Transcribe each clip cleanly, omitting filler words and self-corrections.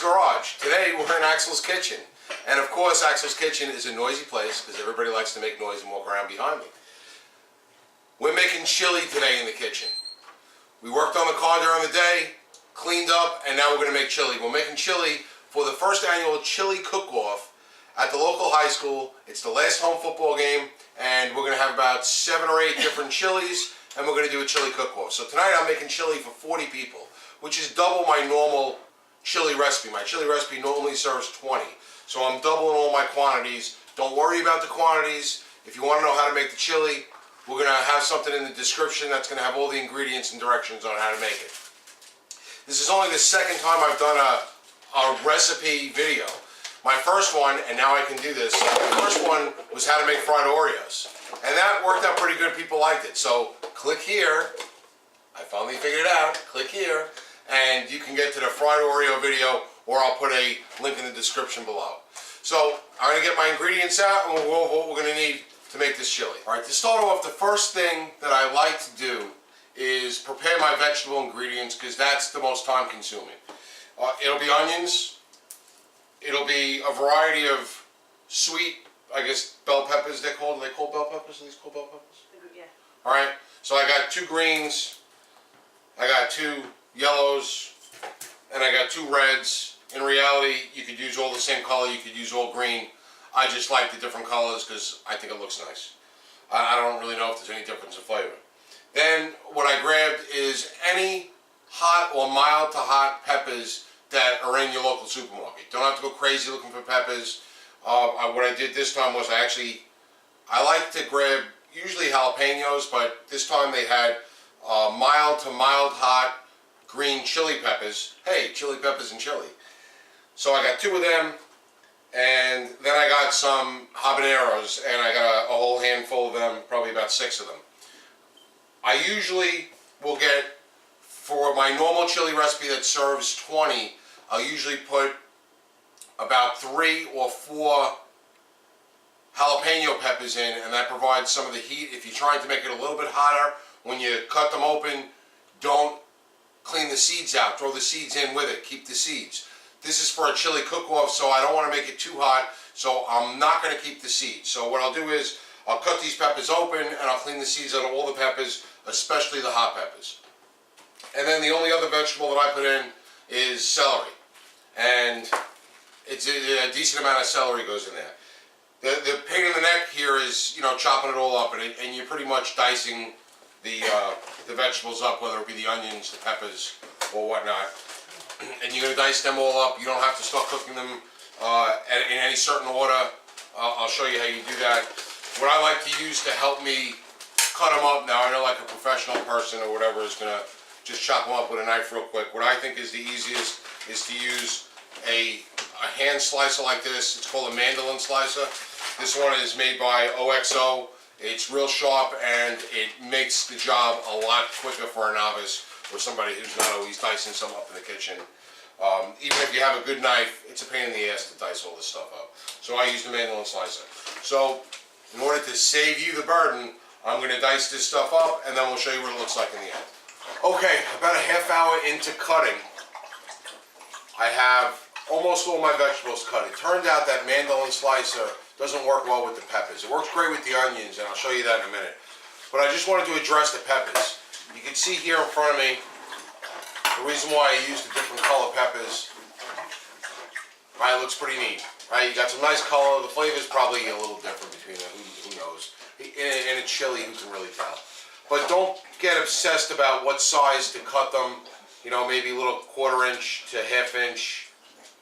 Garage. Today we're in Axel's Kitchen. And of course Axel's Kitchen is a noisy place because everybody likes to make noise and walk around behind me. We're making chili today in the kitchen. We worked on the car during the day, cleaned up, and now we're going to make chili. We're making chili for the first annual chili cook-off at the local high school. It's the last home football game, and we're going to have about 7 or 8 different chilies, and we're going to do a chili cook-off. So tonight I'm making chili for 40 people, which is double my normal chili recipe. My chili recipe normally serves 20. So I'm doubling all my quantities. Don't worry about the quantities. If you want to know how to make the chili, we're going to have something in the description that's going to have all the ingredients and directions on how to make it. This is only the second time I've done a recipe video. My first one, and now I can do this, the first one was how to make fried Oreos. And that worked out pretty good. People liked it. So click here. I finally figured it out. Click here. And you can get to the fried Oreo video, or I'll put a link in the description below. So I'm going to get my ingredients out, and we'll go over what we're going to need to make this chili. Alright, to start off, the first thing that I like to do is prepare my vegetable ingredients, because that's the most time consuming. It'll be onions, it'll be a variety of sweet, I guess, bell peppers they're called. Are they called bell peppers? Are these called bell peppers? Yeah. Alright, so I got 2 greens, I got 2 yellows, and I got 2 reds. In reality, you could use all the same color, you could use all green. I just like the different colors because I think it looks nice. I don't really know if there's any difference in flavor. Then what I grabbed is any hot or mild to hot peppers that are in your local supermarket. Don't have to go crazy looking for peppers. What I did this time was I like to grab usually jalapenos, but this time they had mild to mild hot green chili peppers. Hey, chili peppers and chili. So I got 2 of them. And then I got some habaneros, and I got a whole handful of them, probably about 6 of them. I usually will get, for my normal chili recipe that serves 20, I'll usually put about 3 or 4 jalapeno peppers in, and that provides some of the heat. If you're trying to make it a little bit hotter, when you cut them open, don't clean the seeds out. Throw the seeds in with it. Keep the seeds. This is for a chili cook-off, so I don't want to make it too hot, so I'm not going to keep the seeds. So what I'll do is, I'll cut these peppers open, and I'll clean the seeds out of all the peppers, especially the hot peppers. And then the only other vegetable that I put in is celery. And it's a decent amount of celery goes in there. The pain in the neck here is, you know, chopping it all up, and you're pretty much dicing the vegetables up, whether it be the onions, the peppers, or whatnot. And you're going to dice them all up. You don't have to start cooking them in any certain order. I'll show you how you do that. What I like to use to help me cut them up, now I know like a professional person or whatever is going to just chop them up with a knife real quick. What I think is the easiest is to use a hand slicer like this. It's called a mandolin slicer. This one is made by OXO. It's real sharp, and it makes the job a lot quicker for a novice or somebody who's not always dicing something up in the kitchen. Even if you have a good knife, it's a pain in the ass to dice all this stuff up. So I use the mandolin slicer. So in order to save you the burden, I'm going to dice this stuff up, and then we'll show you what it looks like in the end. Okay, about a half hour into cutting, I have almost all my vegetables cut. It turned out that mandolin slicer doesn't work well with the peppers. It works great with the onions, and I'll show you that in a minute. But I just wanted to address the peppers. You can see here in front of me the reason why I used the different color peppers. Right, it looks pretty neat. Right, you got some nice color. The flavor is probably a little different between them. Who knows? In a chili, who can really tell? But don't get obsessed about what size to cut them. You know, maybe a little 1/4 inch to 1/2 inch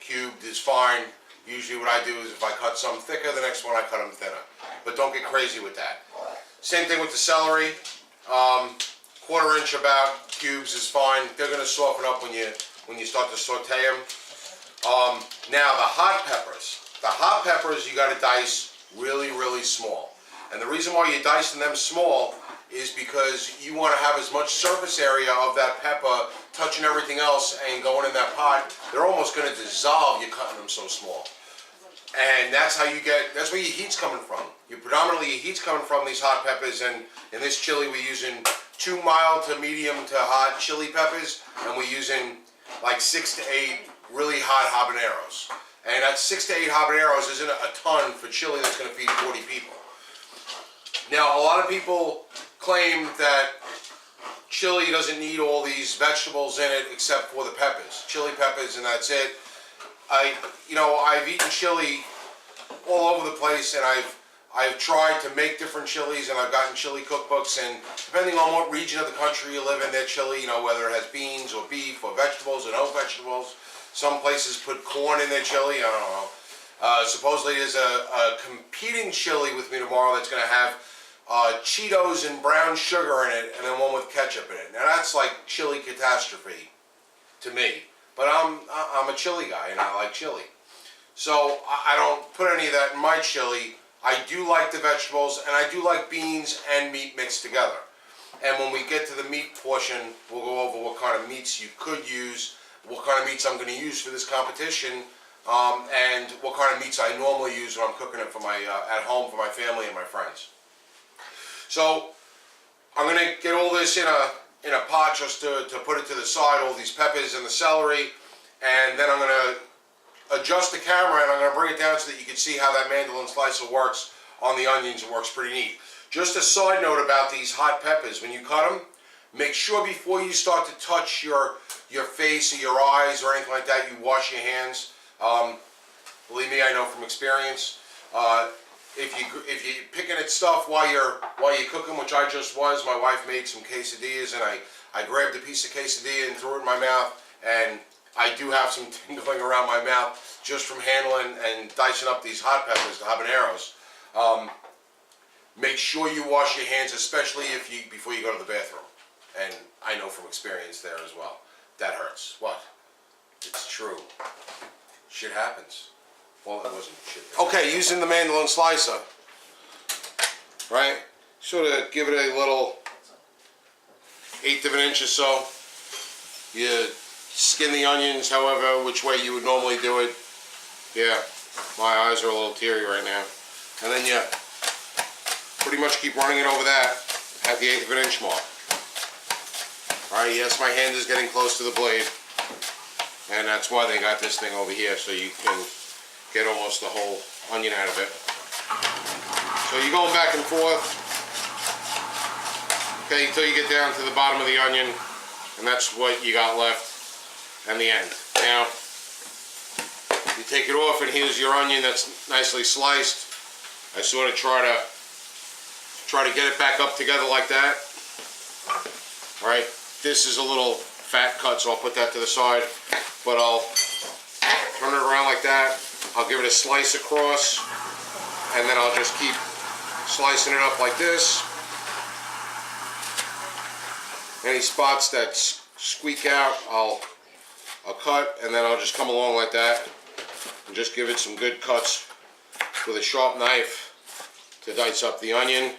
cubed is fine. Usually what I do is if I cut some thicker, the next one I cut them thinner. But don't get crazy with that. Same thing with the celery. 1/4 inch about cubes is fine. They're going to soften up when you start to saute them. Now the hot peppers. The hot peppers you got to dice really, really small. And the reason why you're dicing them small is because you want to have as much surface area of that pepper touching everything else and going in that pot. They're almost going to dissolve. You're cutting them so small. And that's how you get, that's where your heat's coming from. Predominantly your heat's coming from these hot peppers, and in this chili we're using 2 mild to medium to hot chili peppers, and we're using like 6 to 8 really hot habaneros. And that's 6 to 8 habaneros isn't a ton for chili that's going to feed 40 people. Now, a lot of people claim that chili doesn't need all these vegetables in it except for the peppers, chili peppers, and that's it. I've eaten chili all over the place, and I've tried to make different chilies, and I've gotten chili cookbooks, and depending on what region of the country you live in, their chili, whether it has beans or beef or vegetables or no vegetables. Some places put corn in their chili, I don't know. Supposedly there's a competing chili with me tomorrow that's going to have Cheetos and brown sugar in it, and then one with ketchup in it. Now that's like chili catastrophe to me, but I'm a chili guy and I like chili, so I don't put any of that in my chili. I do like the vegetables, and I do like beans and meat mixed together. And when we get to the meat portion, we'll go over what kind of meats you could use, what kind of meats I'm going to use for this competition, and what kind of meats I normally use when I'm cooking it for my at home for my family and my friends. So I'm going to get all this in a pot just to put it to the side, all these peppers and the celery, and then I'm going to adjust the camera and I'm going to bring it down so that you can see how that mandolin slicer works on the onions. It works pretty neat. Just a side note about these hot peppers, when you cut them, make sure before you start to touch your face or your eyes or anything like that, you wash your hands. Believe me, I know from experience. If you're picking at stuff while you're cooking, which I just was, my wife made some quesadillas, and I grabbed a piece of quesadilla and threw it in my mouth, and I do have some tingling around my mouth just from handling and dicing up these hot peppers, the habaneros. Make sure you wash your hands, especially before you go to the bathroom. And I know from experience there as well. That hurts. What? It's true. Shit happens. Well, it wasn't shit. Okay, using the mandolin slicer, right? Sort of give it a little 1/8 of an inch or so. You skin the onions however which way you would normally do it. Yeah, my eyes are a little teary right now. And then you pretty much keep running it over that at the 1/8 of an inch mark. Alright, yes, my hand is getting close to the blade, and that's why they got this thing over here, so you can get almost the whole onion out of it. So you're going back and forth, okay, until you get down to the bottom of the onion, and that's what you got left and the end. Now, you take it off, and here's your onion that's nicely sliced. I sort of try to get it back up together like that. All right, this is a little fat cut, so I'll put that to the side, but I'll turn it around like that. I'll give it a slice across, and then I'll just keep slicing it up like this. Any spots that squeak out, I'll cut, and then I'll just come along like that and just give it some good cuts with a sharp knife to dice up the onion.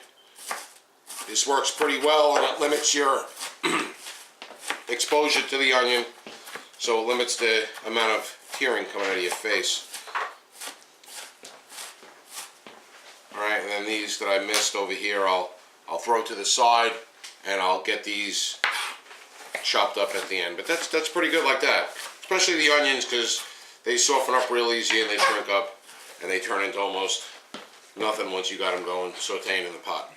This works pretty well, and it limits your exposure to the onion, so it limits the amount of tearing coming out of your face. Alright, and then these that I missed over here, I'll throw to the side, and I'll get these chopped up at the end. But that's pretty good like that, especially the onions, because they soften up real easy and they shrink up, and they turn into almost nothing once you got them going, sauteing in the pot.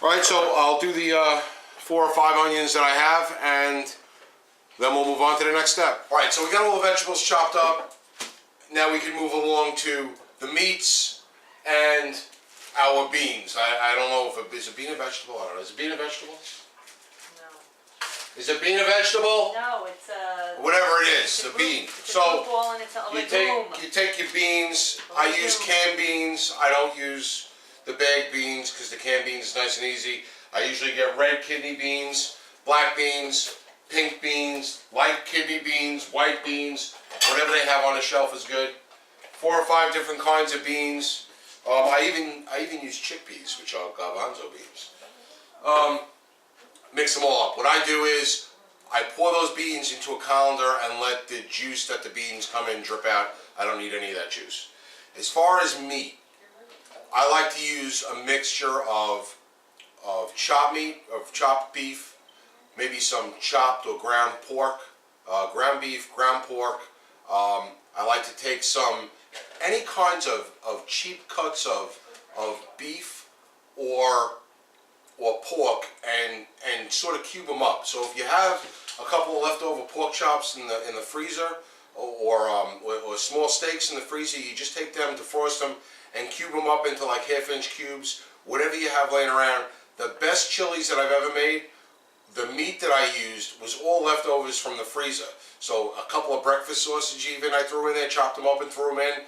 Alright, so I'll do the 4 or 5 onions that I have, and then we'll move on to the next step. Alright, so we got all the vegetables chopped up. Now we can move along to the meats and our beans. I don't know if is a bean a vegetable? I don't know. Is a bean a vegetable? No. Is a bean a vegetable? No, it's a... Whatever it is, a bean. So you take your beans. I use canned beans. I don't use the bagged beans because the canned beans is nice and easy. I usually get red kidney beans, black beans, pink beans, light kidney beans, white beans. Whatever they have on the shelf is good. 4 or 5 different kinds of beans. I even use chickpeas, which are garbanzo beans. Mix them all up. What I do is I pour those beans into a colander and let the juice that the beans come in drip out. I don't need any of that juice. As far as meat, I like to use a mixture of chopped meat, of chopped beef, maybe some chopped or ground pork, ground beef, ground pork. I like to take any kinds of cheap cuts of beef or pork and sort of cube them up. So if you have a couple of leftover pork chops in the freezer or small steaks in the freezer, you just take them, defrost them, and cube them up into like half-inch cubes, whatever you have laying around. The best chilies that I've ever made, the meat that I used was all leftovers from the freezer. So a couple of breakfast sausage even I threw in there, chopped them up and threw them in.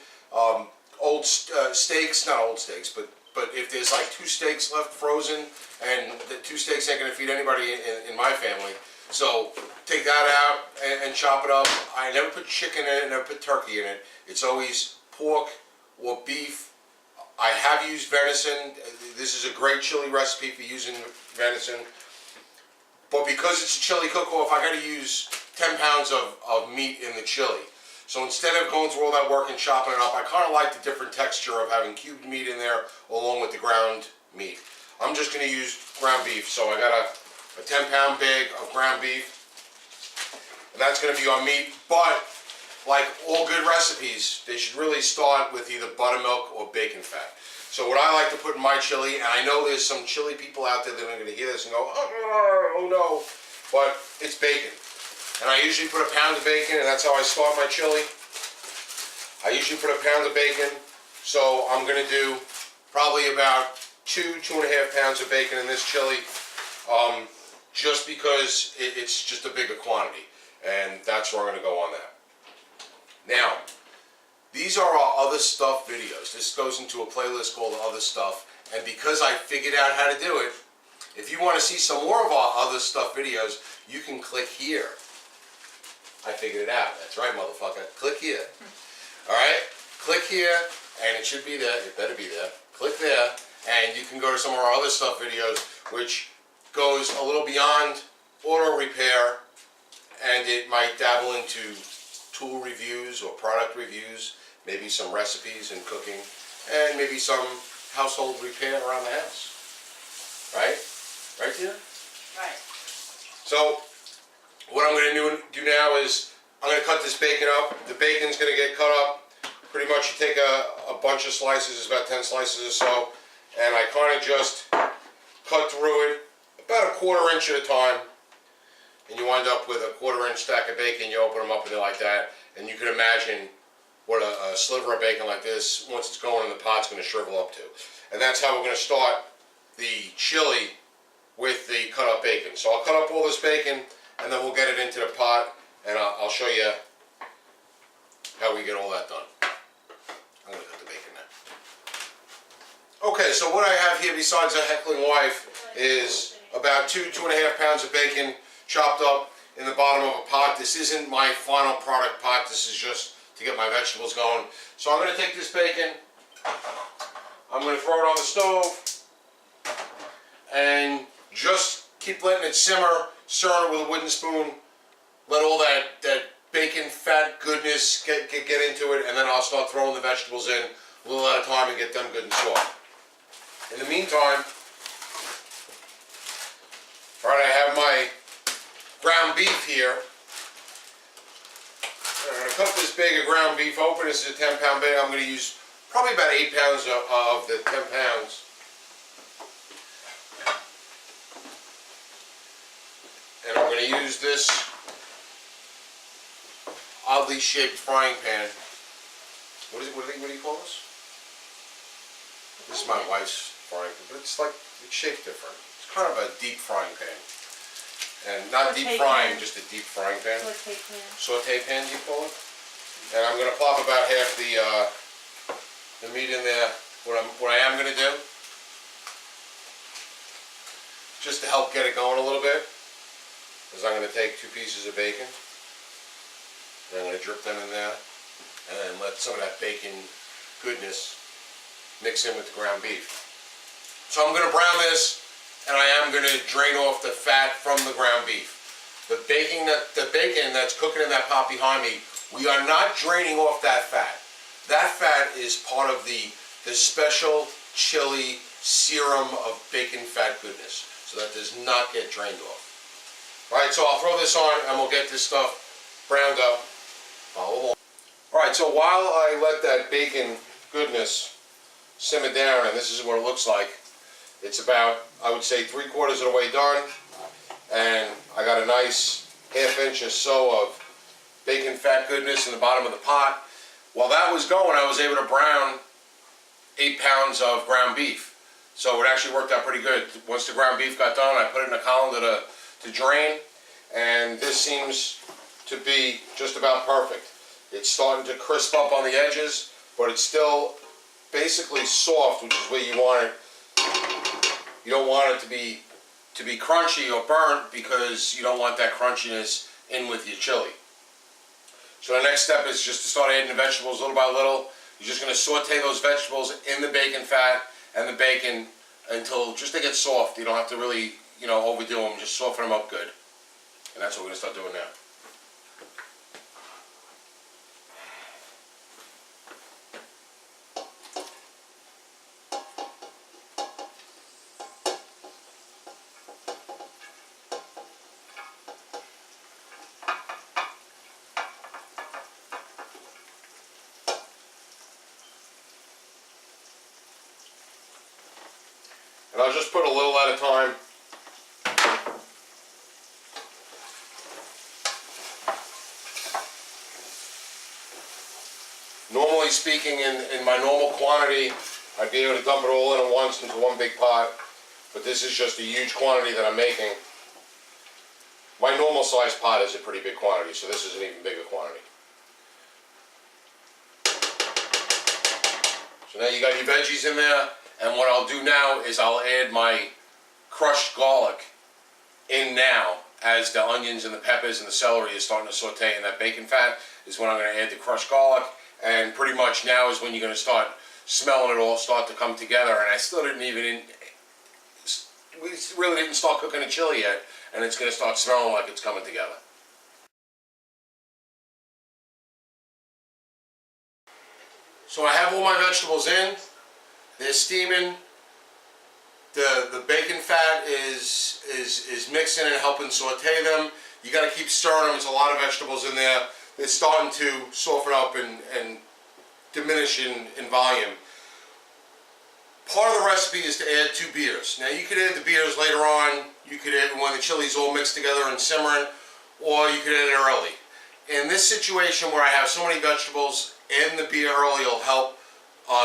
Old steaks, not old steaks, but if there's like 2 steaks left frozen, and the 2 steaks ain't gonna feed anybody in my family, so take that out and chop it up. I never put chicken in it, never put turkey in it. It's always pork or beef. I have used venison. This is a great chili recipe for using venison. But because it's a chili cook-off, I gotta use 10 pounds of meat in the chili. So instead of going through all that work and chopping it up, I kind of like the different texture of having cubed meat in there along with the ground meat. I'm just going to use ground beef. So I got a 10-pound bag of ground beef. And that's going to be our meat. But like all good recipes, they should really start with either buttermilk or bacon fat. So what I like to put in my chili, and I know there's some chili people out there that are going to hear this and go, oh no, but it's bacon. And I usually put a pound of bacon, and that's how I start my chili. I usually put a pound of bacon, so I'm going to do probably about 2.5 pounds of bacon in this chili, just because it's just a bigger quantity, and that's where I'm going to go on that. Now, these are our other stuff videos. This goes into a playlist called Other Stuff, and because I figured out how to do it, if you want to see some more of our other stuff videos, you can click here. I figured it out. That's right, motherfucker. Click here. Alright? Click here, and it should be there. It better be there. Click there, and you can go to some of our other stuff videos, which goes a little beyond auto repair, and it might dabble into tool reviews or product reviews, maybe some recipes and cooking, and maybe some household repair around the house. Right? Right, Tina? Right. So, what I'm going to do now is I'm going to cut this bacon up. The bacon's going to get cut up. Pretty much you take a bunch of slices, it's about 10 slices or so, and I kind of just cut through it about 1/4 inch at a time, and you wind up with a 1/4 inch stack of bacon. You open them up and they're like that, and you can imagine what a sliver of bacon like this, once it's going in the pot, is going to shrivel up to. And that's how we're going to start the chili, with the cut up bacon. So I'll cut up all this bacon, and then we'll get it into the pot, and I'll show you how we get all that done. I'm going to cut the bacon now. Okay, so what I have here besides a heckling wife is about 2.5 pounds of bacon chopped up in the bottom of a pot. This isn't my final product pot, this is just to get my vegetables going. So I'm going to take this bacon, I'm going to throw it on the stove, and just keep letting it simmer, stirring it with a wooden spoon. Let all that bacon fat goodness get into it, and then I'll start throwing the vegetables in a little at a time and get them good and soft. In the meantime, alright, I have my ground beef here. I'm going to cut this bag of ground beef open. This is a 10-pound bag. I'm going to use probably about 8 pounds of the 10 pounds. And I'm going to use this oddly shaped frying pan. What do you call this? This is my wife's frying pan, but it's shaped different. It's kind of a deep frying pan. And not deep frying, just a deep frying pan. Saute pan. Saute pan, you call it? And I'm going to plop about half the meat in there. What I am going to do, just to help get it going a little bit, is I'm going to take 2 pieces of bacon, and I'm going to drip them in there, and then let some of that bacon goodness mix in with the ground beef. So I'm going to brown this, and I am going to drain off the fat from the ground beef. The bacon that's cooking in that pot behind me, we are not draining off that fat. That fat is part of the special chili serum of bacon fat goodness, so that does not get drained off. Alright, so I'll throw this on and we'll get this stuff browned up. Alright, so while I let that bacon goodness simmer down, and this is what it looks like, it's about, I would say, 3/4 of the way done, and I got a nice 1/2 inch or so of bacon fat goodness in the bottom of the pot. While that was going, I was able to brown 8 pounds of ground beef. So it actually worked out pretty good. Once the ground beef got done, I put it in a colander to drain, and this seems to be just about perfect. It's starting to crisp up on the edges, but it's still basically soft, which is where you want it. You don't want it to be crunchy or burnt, because you don't want that crunchiness in with your chili. So the next step is just to start adding the vegetables little by little. You're just going to saute those vegetables in the bacon fat and the bacon until just they get soft. You don't have to really, overdo them. Just soften them up good. And that's what we're going to start doing now. And I'll just put a little at a time. Normally speaking, in my normal quantity, I'd be able to dump it all in at once into one big pot, but this is just a huge quantity that I'm making. My normal size pot is a pretty big quantity, so this is an even bigger quantity. So now you got your veggies in there. And what I'll do now is I'll add my crushed garlic in now, as the onions and the peppers and the celery is starting to saute in that bacon fat, is when I'm going to add the crushed garlic. And pretty much now is when you're going to start smelling it all start to come together. And I still didn't we really didn't start cooking the chili yet, and it's going to start smelling like it's coming together. So I have all my vegetables in. They're steaming. The bacon fat is mixing and helping saute them. You got to keep stirring them. There's a lot of vegetables in there. They're starting to soften up and diminish in volume. Part of the recipe is to add 2 beers. Now you could add the beers later on. You could add when the chili's all mixed together and simmering, or you could add it early. In this situation where I have so many vegetables, adding the beer early will help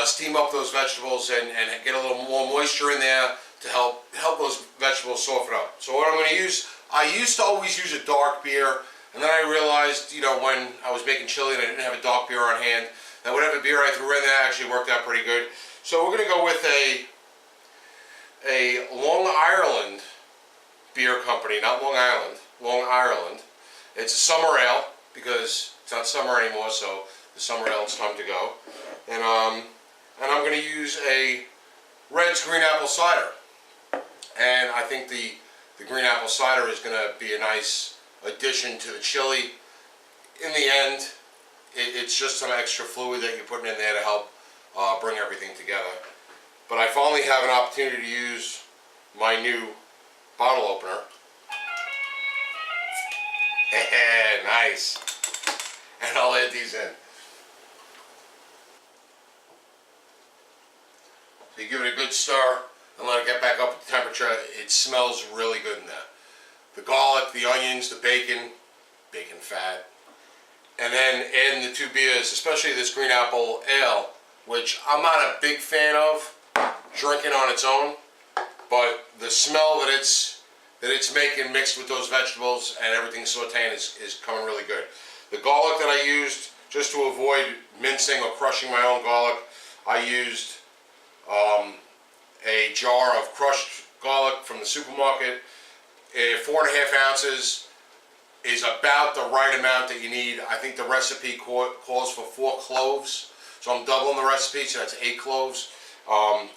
steam up those vegetables and get a little more moisture in there to help those vegetables soften up. So what I'm going to use, I used to always use a dark beer, and then I realized, when I was making chili and I didn't have a dark beer on hand, that whatever beer I threw in there actually worked out pretty good. So we're going to go with a Long Island beer company, not Long Island, Long Ireland. It's a summer ale, because it's not summer anymore, so the summer ale, it's time to go. And I'm going to use a Red's green apple cider. And I think the green apple cider is going to be a nice addition to the chili. In the end, it's just some extra fluid that you're putting in there to help bring everything together. But I finally have an opportunity to use my new bottle opener. Nice. And I'll add these in. So you give it a good stir and let it get back up to temperature. It smells really good in there. The garlic, the onions, the bacon fat, and then adding the 2 beers, especially this green apple ale, which I'm not a big fan of drinking on its own, but the smell that it's making mixed with those vegetables and everything sauteing is coming really good. The garlic that I used, just to avoid mincing or crushing my own garlic, I used a jar of crushed garlic from the supermarket. 4.5 ounces is about the right amount that you need. I think the recipe calls for 4 cloves, so I'm doubling the recipe, so that's 8 cloves.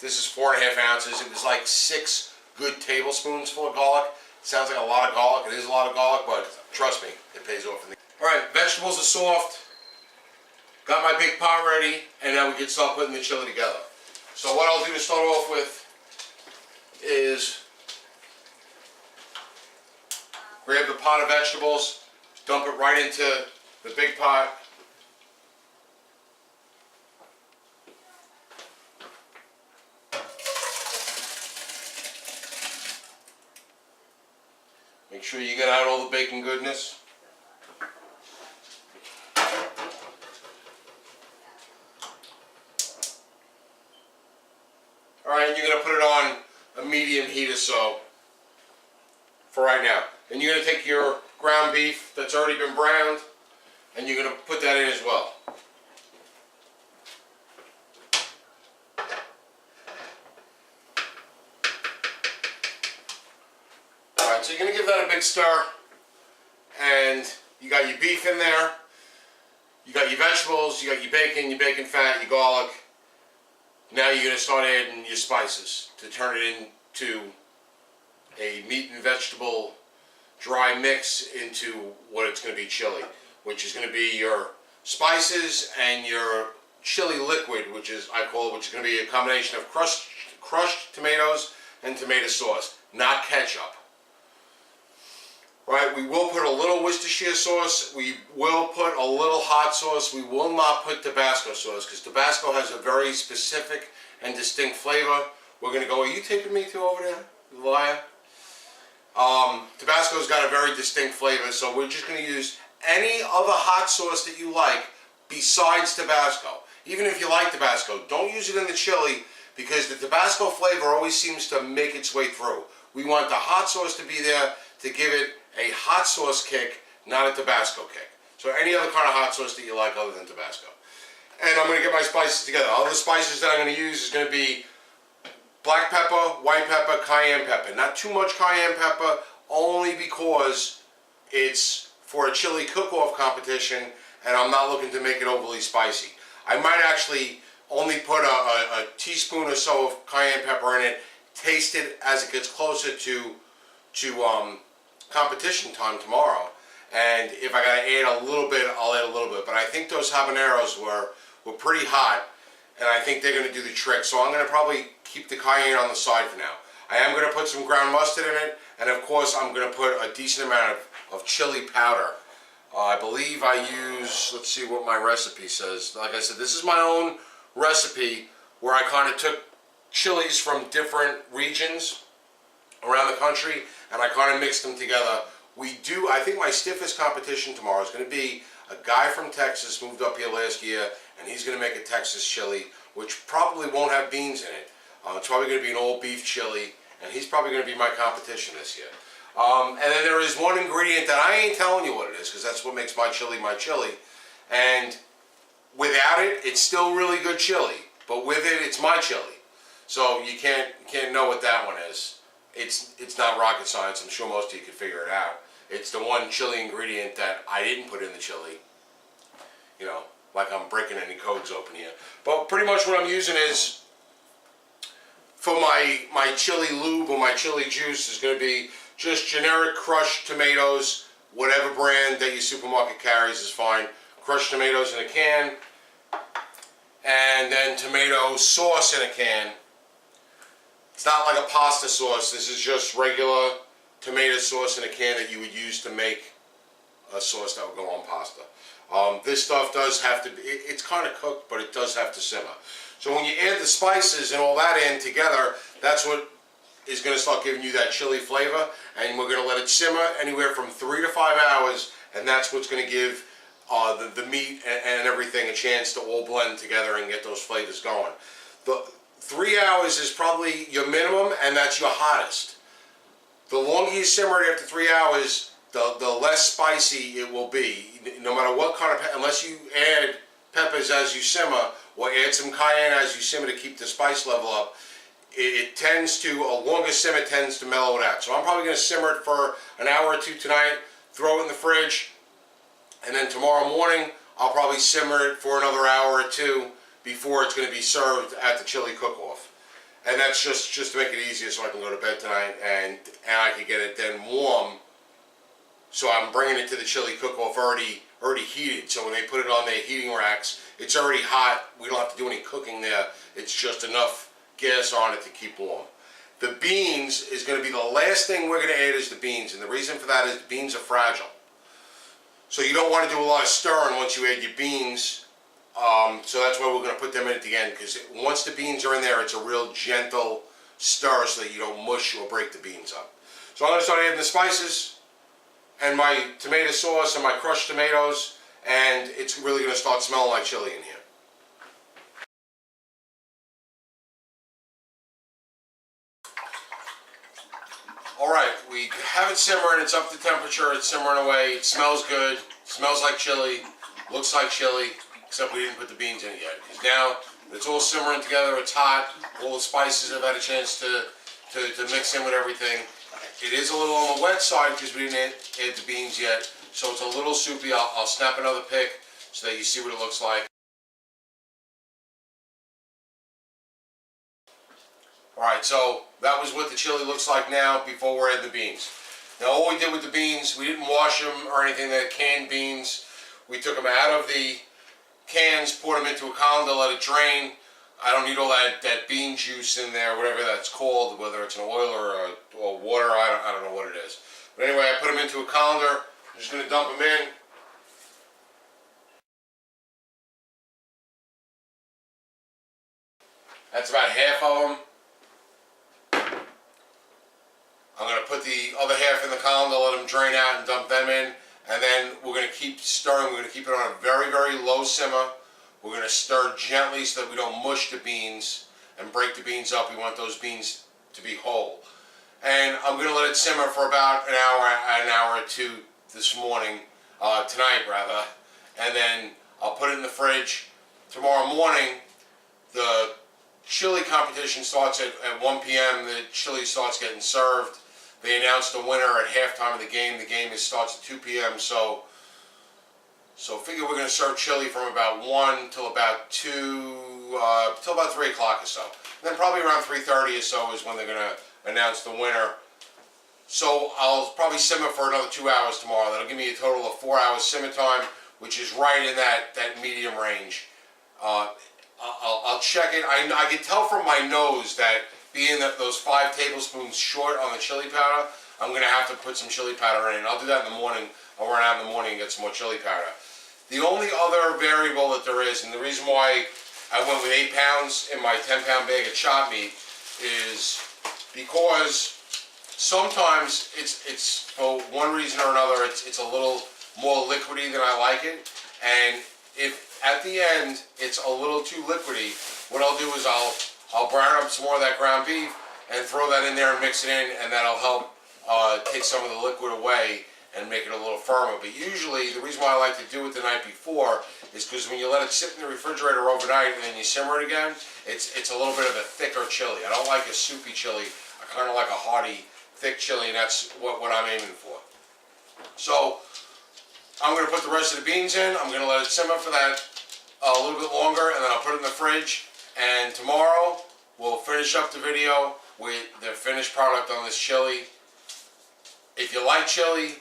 This is 4.5 ounces. It was like 6 good tablespoons full of garlic. Sounds like a lot of garlic. It is a lot of garlic, but trust me, it pays off. Alright, vegetables are soft. Got my big pot ready, and now we can start putting the chili together. So what I'll do to start off with is grab the pot of vegetables, dump it right into the big pot. Make sure you get out all the bacon goodness. Alright, and you're going to put it on a medium heat or so for right now. Then you're going to take your ground beef that's already been browned and you're going to put that in as well. Alright, so you're going to give that a big stir, and you got your beef in there, you got your vegetables, you got your bacon fat, your garlic. Now you're going to start adding your spices to turn it into a meat and vegetable dry mix into what it's going to be chili, which is going to be your spices and your chili liquid, which is, I call it, which is going to be a combination of crushed tomatoes and tomato sauce, not ketchup. Right, we will put a little Worcestershire sauce, we will put a little hot sauce, we will not put Tabasco sauce, because Tabasco has a very specific and distinct flavor. We're going to go, are you taking me to over there, you liar? Tabasco's got a very distinct flavor, so we're just going to use any other hot sauce that you like besides Tabasco. Even if you like Tabasco, don't use it in the chili, because the Tabasco flavor always seems to make its way through. We want the hot sauce to be there to give it a hot sauce kick, not a Tabasco kick. So any other kind of hot sauce that you like other than Tabasco. And I'm going to get my spices together. All the spices that I'm going to use is going to be black pepper, white pepper, cayenne pepper. Not too much cayenne pepper, only because it's for a chili cook-off competition and I'm not looking to make it overly spicy. I might actually only put a teaspoon or so of cayenne pepper in it, taste it as it gets closer to competition time tomorrow, and if I gotta add a little bit, I'll add a little bit. But I think those habaneros were pretty hot, and I think they're gonna do the trick. So I'm gonna probably keep the cayenne on the side for now. I am gonna put some ground mustard in it, and of course I'm gonna put a decent amount of chili powder. I believe I use, let's see what my recipe says. Like I said, this is my own recipe where I kind of took chilies from different regions around the country and I kind of mixed them together. I think my stiffest competition tomorrow is going to be a guy from Texas, moved up here last year, and he's going to make a Texas chili, which probably won't have beans in it. It's probably going to be an all beef chili, and he's probably going to be my competition this year. And then there is one ingredient that I ain't telling you what it is, because that's what makes my chili. And without it, it's still really good chili, but with it, it's my chili. So you can't know what that one is. It's not rocket science. I'm sure most of you could figure it out. It's the one chili ingredient that I didn't put in the chili. You know, like I'm breaking any codes open here. But pretty much what I'm using is, for my chili lube or my chili juice, is going to be just generic crushed tomatoes, whatever brand that your supermarket carries is fine. Crushed tomatoes in a can, and then tomato sauce in a can. It's not like a pasta sauce. This is just regular tomato sauce in a can that you would use to make a sauce that would go on pasta. This stuff does have to be, it's kind of cooked, but it does have to simmer. So when you add the spices and all that in together, that's what is going to start giving you that chili flavor. And we're going to let it simmer anywhere from 3 to 5 hours, and that's what's going to give the meat and everything a chance to all blend together and get those flavors going. The 3 hours is probably your minimum, and that's your hottest. The longer you simmer it after 3 hours, the less spicy it will be. No matter what kind of, unless you add peppers as you simmer, or add some cayenne as you simmer to keep the spice level up, it tends to, a longer simmer tends to mellow it out. So I'm probably going to simmer it for an hour or two tonight, throw it in the fridge, and then tomorrow morning I'll probably simmer it for another hour or two before it's going to be served at the chili cook-off. And that's just to make it easier so I can go to bed tonight and I can get it then warm. So I'm bringing it to the chili cook-off already heated. So when they put it on their heating racks, it's already hot. We don't have to do any cooking there. It's just enough gas on it to keep warm. The beans is going to be the last thing we're going to add is the beans. And the reason for that is the beans are fragile. So you don't want to do a lot of stirring once you add your beans. So that's why we're going to put them in at the end, because once the beans are in there, it's a real gentle stir so that you don't mush or break the beans up. So I'm going to start adding the spices and my tomato sauce and my crushed tomatoes, and it's really going to start smelling like chili in here. Alright, we have it simmering, it's up to temperature, it's simmering away, it smells good, smells like chili, looks like chili, except we didn't put the beans in it yet. Because now it's all simmering together, it's hot, all the spices have had a chance to mix in with everything. It is a little on the wet side because we didn't add the beans yet, so it's a little soupy. I'll snap another pic so that you see what it looks like. Alright, so that was what the chili looks like now before we're adding the beans. Now all we did with the beans, we didn't wash them or anything. They're canned beans. We took them out of the cans, poured them into a colander, let it drain. I don't need all that bean juice in there, whatever that's called, whether it's an oil or water, I don't know what it is. But anyway, I put them into a colander. I'm just going to dump them in. That's about half of them. I'm going to put the other half in the colander, let them drain out and dump them in. And then we're going to keep stirring. We're going to keep it on a very, very low simmer. We're going to stir gently so that we don't mush the beans and break the beans up. We want those beans to be whole. And I'm going to let it simmer for about an hour or two this morning, tonight rather. And then I'll put it in the fridge. Tomorrow morning, the chili competition starts at 1 p.m. The chili starts getting served. They announced the winner at halftime of the game. The game starts at 2 p.m. So figure we're going to serve chili from about 1 till about 2, till about 3 o'clock or so. And then probably around 3:30 or so is when they're going to announce the winner. So I'll probably simmer for another 2 hours tomorrow. That'll give me a total of 4 hours simmer time, which is right in that medium range. I'll check it. I can tell from my nose that being that those 5 tablespoons short on the chili powder, I'm going to have to put some chili powder in. I'll do that in the morning. I'll run out in the morning and get some more chili powder. The only other variable that there is, and the reason why I went with 8 pounds in my 10-pound bag of chopped meat, is because sometimes it's for one reason or another, it's a little more liquidy than I like it. And if at the end it's a little too liquidy, what I'll do is I'll brown up some more of that ground beef and throw that in there and mix it in, and that'll help take some of the liquid away and make it a little firmer. But usually, the reason why I like to do it the night before is because when you let it sit in the refrigerator overnight and then you simmer it again, it's a little bit of a thicker chili. I don't like a soupy chili. I kind of like a hearty, thick chili, and that's what I'm aiming for. So I'm going to put the rest of the beans in. I'm going to let it simmer for that a little bit longer, and then I'll put it in the fridge. And tomorrow we'll finish up the video with the finished product on this chili. If you like chili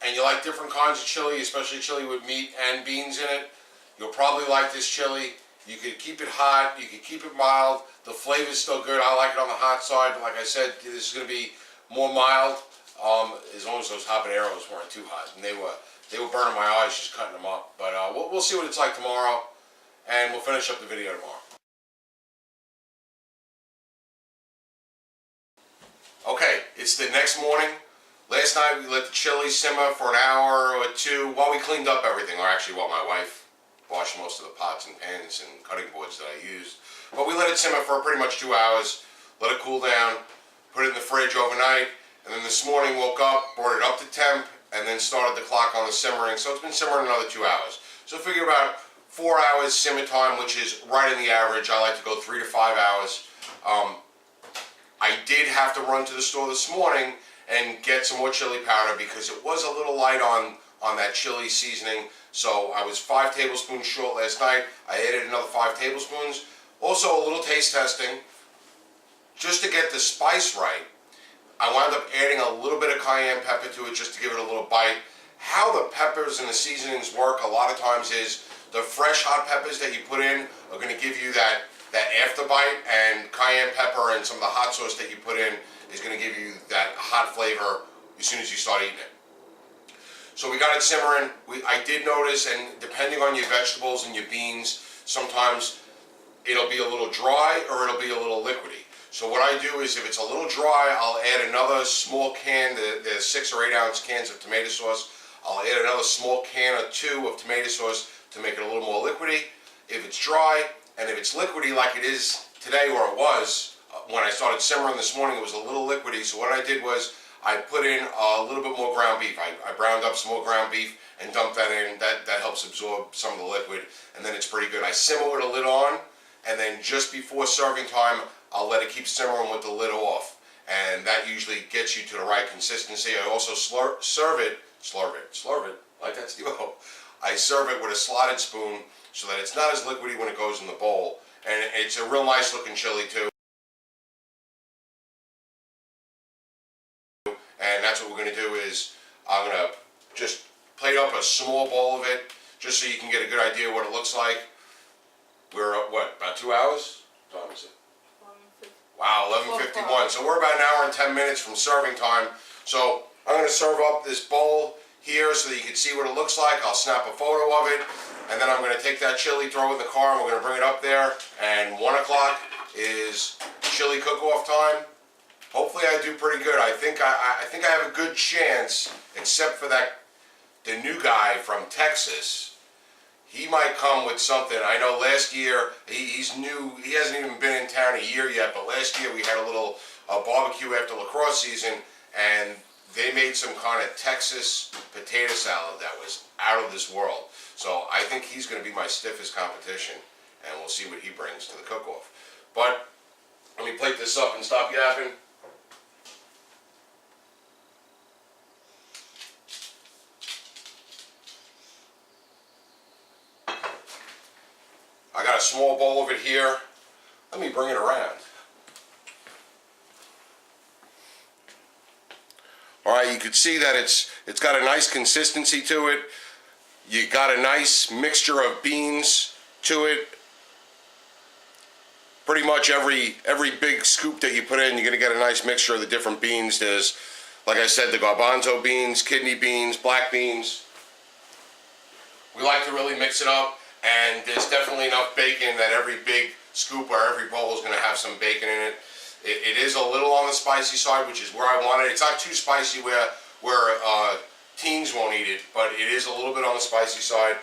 and you like different kinds of chili, especially chili with meat and beans in it, you'll probably like this chili. You could keep it hot, you could keep it mild. The flavor's still good. I like it on the hot side, but like I said, this is going to be more mild, as long as those habaneros weren't too hot. And they were burning my eyes just cutting them up. But we'll see what it's like tomorrow, and we'll finish up the video tomorrow. Okay, it's the next morning. Last night we let the chili simmer for an hour or two while we cleaned up everything, or actually while my wife washed most of the pots and pans and cutting boards that I used. But we let it simmer for pretty much 2 hours, let it cool down, put it in the fridge overnight, and then this morning woke up, brought it up to temp, and then started the clock on the simmering. So it's been simmering another 2 hours. So figure about 4 hours simmer time, which is right in the average. I like to go 3 to 5 hours. I did have to run to the store this morning and get some more chili powder because it was a little light on that chili seasoning. So I was 5 tablespoons short last night. I added another 5 tablespoons. Also a little taste testing, just to get the spice right. I wound up adding a little bit of cayenne pepper to it just to give it a little bite. How the peppers and the seasonings work a lot of times is the fresh hot peppers that you put in are going to give you that after bite, and cayenne pepper and some of the hot sauce that you put in is going to give you that hot flavor as soon as you start eating it. So we got it simmering. I did notice, and depending on your vegetables and your beans, sometimes it'll be a little dry or it'll be a little liquidy. So what I do is if it's a little dry, I'll add another small can. There's 6 or 8 ounce cans of tomato sauce. I'll add another small can or 2 of tomato sauce to make it a little more liquidy. If it's dry, and if it's liquidy like it is today, or it was, when I started simmering this morning, it was a little liquidy. So what I did was I put in a little bit more ground beef. I browned up some more ground beef and dumped that in. That helps absorb some of the liquid, and then it's pretty good. I simmer with a lid on, and then just before serving time, I'll let it keep simmering with the lid off. And that usually gets you to the right consistency. I also serve it, like that, Steve-O. I serve it with a slotted spoon so that it's not as liquidy when it goes in the bowl. And it's a real nice looking chili too. And that's what we're going to do is I'm going to just plate up a small bowl of it just so you can get a good idea of what it looks like. We're at what, about 2 hours? What time is it? Wow, 11:51. So we're about an hour and 10 minutes from serving time. So I'm going to serve up this bowl here so that you can see what it looks like. I'll snap a photo of it, and then I'm going to take that chili, throw it in the car, and we're going to bring it up there. And 1 o'clock is chili cook-off time. Hopefully I do pretty good. I think I have a good chance, except for the new guy from Texas. He might come with something. I know last year, he's new, he hasn't even been in town a year yet, but last year we had a little barbecue after lacrosse season, and they made some kind of Texas potato salad that was out of this world. So I think he's going to be my stiffest competition, and we'll see what he brings to the cook-off. But let me plate this up and stop yapping. I got a small bowl of it here. Let me bring it around. All right, you can see that it's got a nice consistency to it. You got a nice mixture of beans to it. Pretty much every big scoop that you put in, you're gonna get a nice mixture of the different beans. There's, like I said, the garbanzo beans, kidney beans, black beans. We like to really mix it up. And there's definitely enough bacon that every big scoop or every bowl is going to have some bacon in it. It is a little on the spicy side, which is where I want it. It's not too spicy where teens won't eat it, but it is a little bit on the spicy side.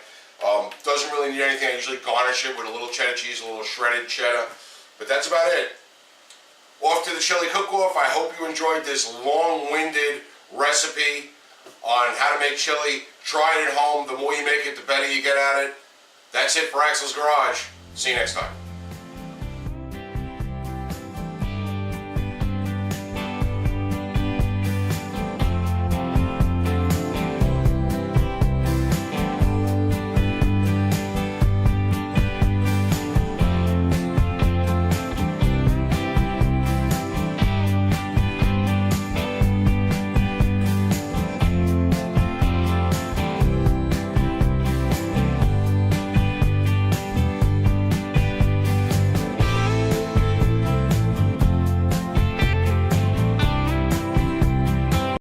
Doesn't really need anything. I usually garnish it with a little cheddar cheese, a little shredded cheddar. But that's about it. Off to the chili cook-off. I hope you enjoyed this long-winded recipe on how to make chili. Try it at home. The more you make it, the better you get at it. That's it for Axel's Garage. See you next time.